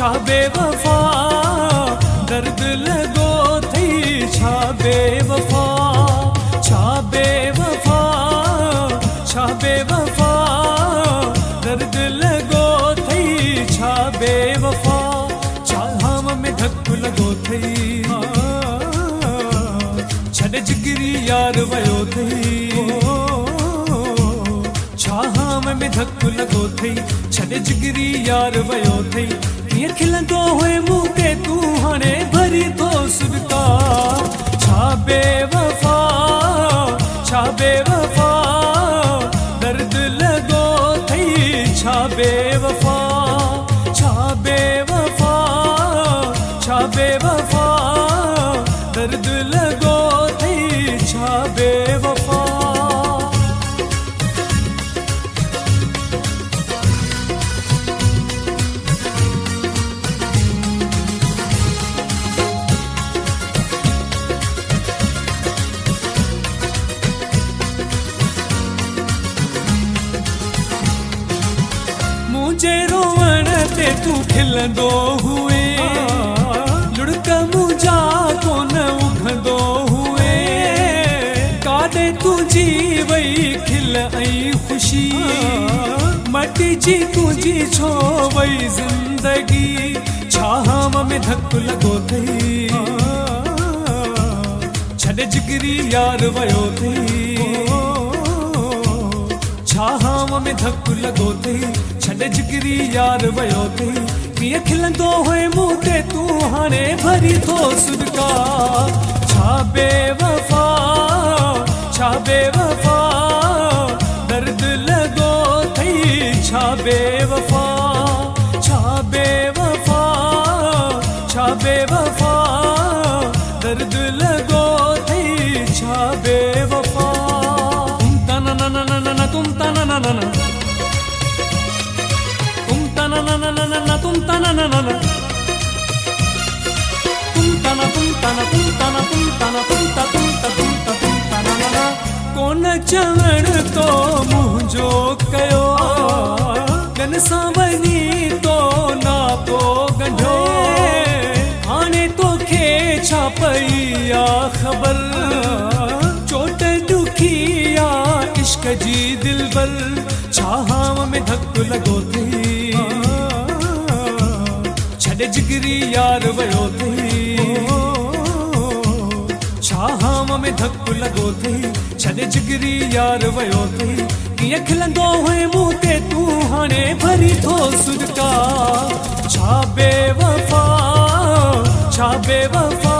छा बेवफा दर्द लगो थई छा बेवफा छा बेवफा छा बेवफा दर्द लगो थई छा बेवफा चाहम में धक लगो थई छॾे जिगरी यार वयो थई छाहम में धक लगो थई छॾे जिगरी यार वयो थई कीअं खिलंदो हुए मुंह ते तूं हाणे भरी थो सुरता छा बेवफा छा बेवफा दर्द लगो थई छा बेवफा छा बेवफा छा बेवफा दर्द लगो थई छा बेवफा मुझे रोवण ते तू खिलंदो हुए लुड़क मुझा कोन उभंदो हुए काॾे तुंहिंजी वई खिल ऐं ख़ुशी मटी जी तुंहिंजी छो वई ज़िंदगी छाहम में धक लगो थई छॾे जिगरी यार वयो थई छाहम में धक लगो थई छॾे जिगरी यार वयो थई कीअं खिलंदो हुए मुंह ते तूं हाणे भरी थो सुरका छा बेवफा छा बेवफा दर्द लगो थई छा बेवफा छा बेवफा छा बेवफा दर्द लगो थई छा बेवफा तुम तना ना ना ना ना तुम तना ना ना ना na na na na na tum ta na na na na tum ta na tum ta na tum ta na tum ta na tum ta tum ta tum ta tum ta na na na कोन चवण तो मुंहिंजो कयो gun सां वञी तो ना तो गंढो हाणे तोखे छा पई आ ख़बर चोट दुखी आ इश्क जी दिलबर छाहम में धक लगो थई छॾे जिगरी यार वयो थई छाहम में धक लगो थई छॾे जिगरी यार वयो थई कीअं खिलंदो हुए मुंह ते तूं हाणे भरी थो सुरका छा बेवफा छा बेवफा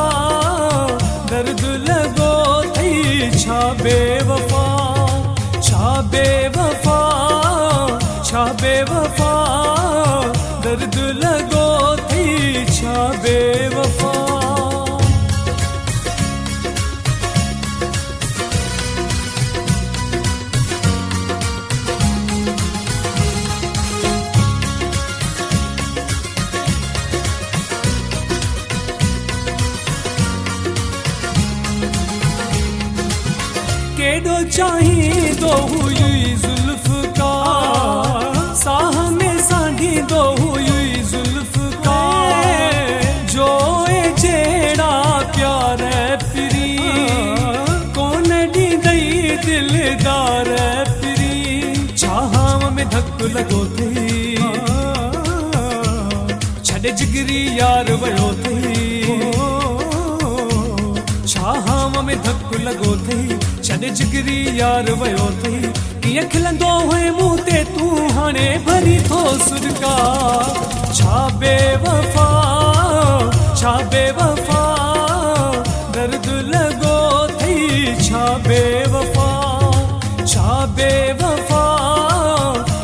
दर्द लगो थई छा बेवफा छा बेवफा छा बेवफा दर्द लगो थई छा बेवफा केॾो चाहींदो हुई जुल्फ का साह में सांढींदो हुई जुल्फ का जो जहिड़ा प्यार पिरी कोन ॾींदई दिलदार पिरी छाहम में धक लगो थई छॾे जिगरी यार वयो थई छाहम में धक लगो थई छॾे जिगरी यार वयो थई कीअं खिलंदो हुए मुंह ते तूं हाणे भरी थो सुरका छा बेवफा छा बेवफा दर्द लगो थई छा बेवफा छा बेवफा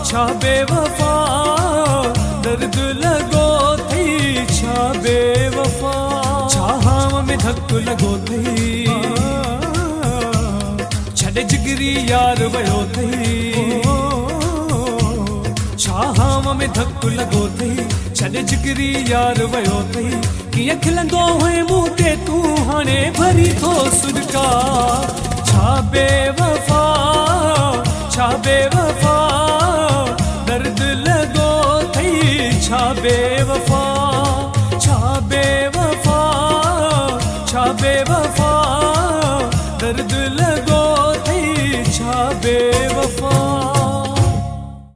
छा बेवफा दर्द लगो थई छा बेवफा छाहम में धक लगो थई छॾे जिगरी यार वयो थई छाहम में धक लगो थई छॾे जिगरी यार वयो थई कीअं खिलंदो हुए मुंह ते तूं हाणे भरी थो सुरका छा बेवफा छा बेवफा दर्द लगो थई छा बेवफा